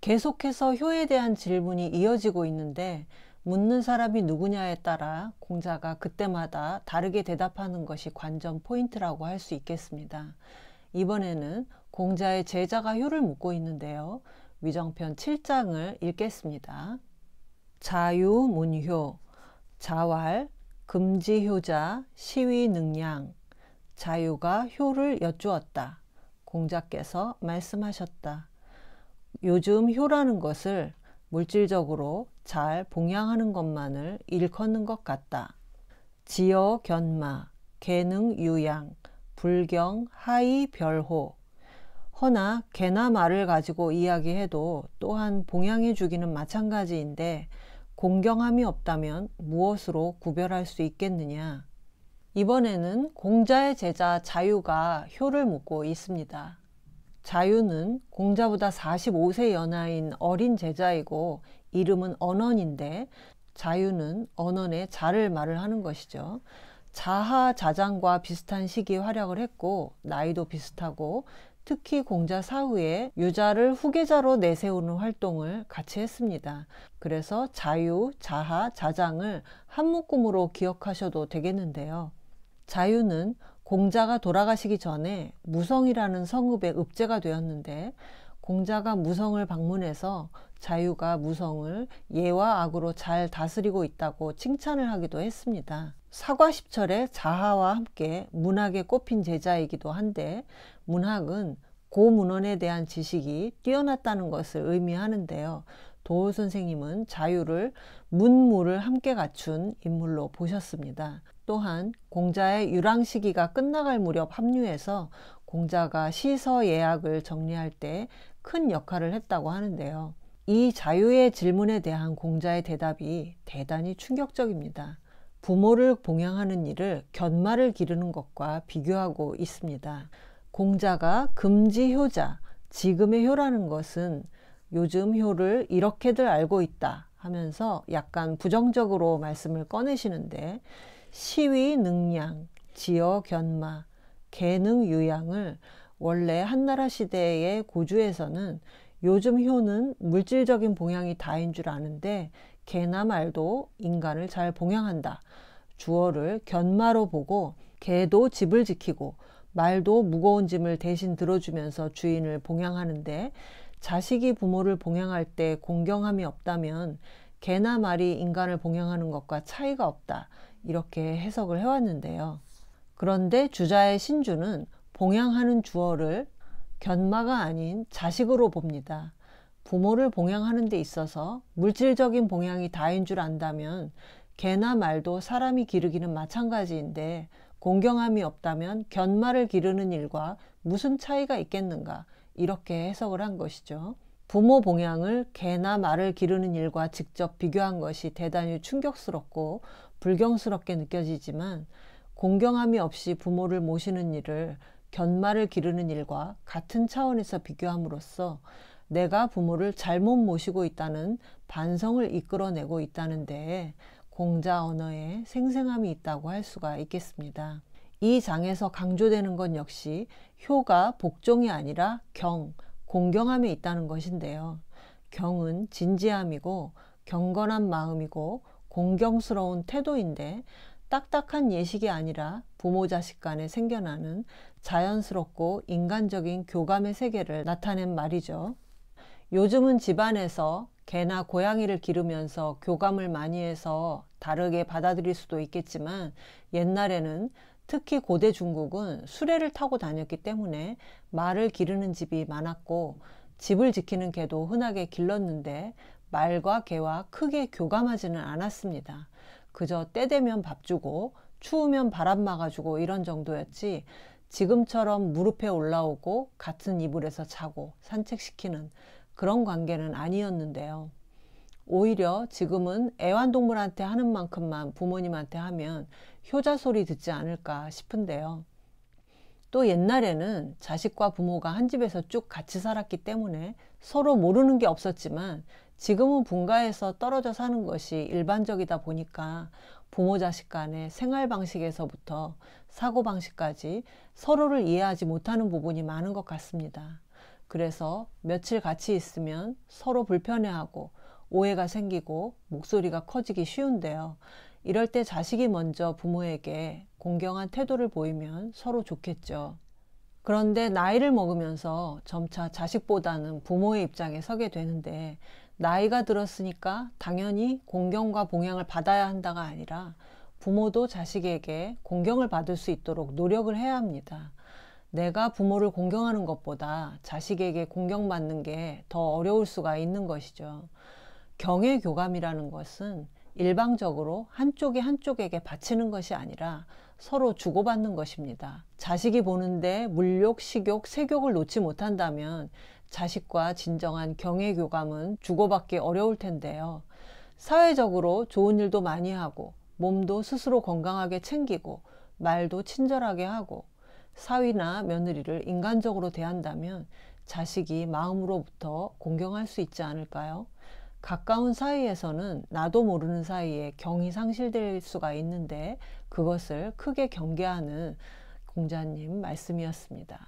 계속해서 효에 대한 질문이 이어지고 있는데 묻는 사람이 누구냐에 따라 공자가 그때마다 다르게 대답하는 것이 관전 포인트라고 할 수 있겠습니다. 이번에는 공자의 제자가 효를 묻고 있는데요. 위정편 7장을 읽겠습니다. 자유문효, 자왈, 금지효자, 시위능량. 자유가 효를 여쭈었다. 공자께서 말씀하셨다. 요즘 효라는 것을 물질적으로 잘 봉양하는 것만을 일컫는 것 같다. 지어 견마, 개능 유양, 불경 하이 별호. 허나 개나 말을 가지고 이야기해도 또한 봉양해 주기는 마찬가지인데 공경함이 없다면 무엇으로 구별할 수 있겠느냐. 이번에는 공자의 제자 자유가 효를 묻고 있습니다. 자유는 공자보다 45세 연하인 어린 제자이고 이름은 언언인데 자유는 언언의 자를 말을 하는 것이죠. 자하 자장과 비슷한 시기에 활약을 했고 나이도 비슷하고 특히 공자 사후에 유자를 후계자로 내세우는 활동을 같이 했습니다. 그래서 자유, 자하, 자장을 한 묶음으로 기억하셔도 되겠는데요. 자유는 공자가 돌아가시기 전에 무성이라는 성읍의 읍제가 되었는데 공자가 무성을 방문해서 자유가 무성을 예와 악으로 잘 다스리고 있다고 칭찬을 하기도 했습니다. 사과십철의 자하와 함께 문학에 꼽힌 제자이기도 한데 문학은 고문헌에 대한 지식이 뛰어났다는 것을 의미하는데요. 도호 선생님은 자유를 문무를 함께 갖춘 인물로 보셨습니다. 또한 공자의 유랑 시기가 끝나갈 무렵 합류해서 공자가 시서예약을 정리할 때 큰 역할을 했다고 하는데요. 이 자유의 질문에 대한 공자의 대답이 대단히 충격적입니다. 부모를 봉양하는 일을 견마를 기르는 것과 비교하고 있습니다. 공자가 금지효자, 지금의 효라는 것은 요즘 효를 이렇게들 알고 있다 하면서 약간 부정적으로 말씀을 꺼내시는데 시위 능량, 지어 견마, 개능 유양을 원래 한나라 시대의 고주에서는 요즘 효는 물질적인 봉양이 다인 줄 아는데 개나 말도 인간을 잘 봉양한다. 주어를 견마로 보고 개도 집을 지키고 말도 무거운 짐을 대신 들어주면서 주인을 봉양하는데 자식이 부모를 봉양할 때 공경함이 없다면 개나 말이 인간을 봉양하는 것과 차이가 없다. 이렇게 해석을 해왔는데요. 그런데 주자의 신주는 봉양하는 주어를 견마가 아닌 자식으로 봅니다. 부모를 봉양하는 데 있어서 물질적인 봉양이 다인 줄 안다면 개나 말도 사람이 기르기는 마찬가지인데 공경함이 없다면 견마를 기르는 일과 무슨 차이가 있겠는가 이렇게 해석을 한 것이죠. 부모 봉양을 개나 말을 기르는 일과 직접 비교한 것이 대단히 충격스럽고 불경스럽게 느껴지지만 공경함이 없이 부모를 모시는 일을 견마를 기르는 일과 같은 차원에서 비교함으로써 내가 부모를 잘못 모시고 있다는 반성을 이끌어내고 있다는 데에 공자 언어에 생생함이 있다고 할 수가 있겠습니다. 이 장에서 강조되는 건 역시 효가 복종이 아니라 경, 공경함에 있다는 것인데요. 경은 진지함이고 경건한 마음이고 공경스러운 태도인데 딱딱한 예식이 아니라 부모 자식 간에 생겨나는 자연스럽고 인간적인 교감의 세계를 나타낸 말이죠. 요즘은 집안에서 개나 고양이를 기르면서 교감을 많이 해서 다르게 받아들일 수도 있겠지만 옛날에는 특히 고대 중국은 수레를 타고 다녔기 때문에 말을 기르는 집이 많았고 집을 지키는 개도 흔하게 길렀는데 말과 개와 크게 교감하지는 않았습니다. 그저 때 되면 밥 주고 추우면 바람 막아주고 이런 정도였지 지금처럼 무릎에 올라오고 같은 이불에서 자고 산책시키는 그런 관계는 아니었는데요. 오히려 지금은 애완동물한테 하는 만큼만 부모님한테 하면 효자 소리 듣지 않을까 싶은데요. 또 옛날에는 자식과 부모가 한 집에서 쭉 같이 살았기 때문에 서로 모르는 게 없었지만 지금은 분가해서 떨어져 사는 것이 일반적이다 보니까 부모 자식 간의 생활 방식에서부터 사고 방식까지 서로를 이해하지 못하는 부분이 많은 것 같습니다. 그래서 며칠 같이 있으면 서로 불편해하고 오해가 생기고 목소리가 커지기 쉬운데요. 이럴 때 자식이 먼저 부모에게 공경한 태도를 보이면 서로 좋겠죠. 그런데 나이를 먹으면서 점차 자식보다는 부모의 입장에 서게 되는데, 나이가 들었으니까 당연히 공경과 봉양을 받아야 한다가 아니라 부모도 자식에게 공경을 받을 수 있도록 노력을 해야 합니다. 내가 부모를 공경하는 것보다 자식에게 공경받는 게 더 어려울 수가 있는 것이죠. 경의 교감이라는 것은 일방적으로 한쪽이 한쪽에게 바치는 것이 아니라 서로 주고받는 것입니다. 자식이 보는데 물욕, 식욕, 세욕을 놓지 못한다면 자식과 진정한 경의 교감은 주고받기 어려울 텐데요. 사회적으로 좋은 일도 많이 하고 몸도 스스로 건강하게 챙기고 말도 친절하게 하고 사위나 며느리를 인간적으로 대한다면 자식이 마음으로부터 공경할 수 있지 않을까요? 가까운 사이에서는 나도 모르는 사이에 경이 상실될 수가 있는데, 그것을 크게 경계하는 공자님 말씀이었습니다.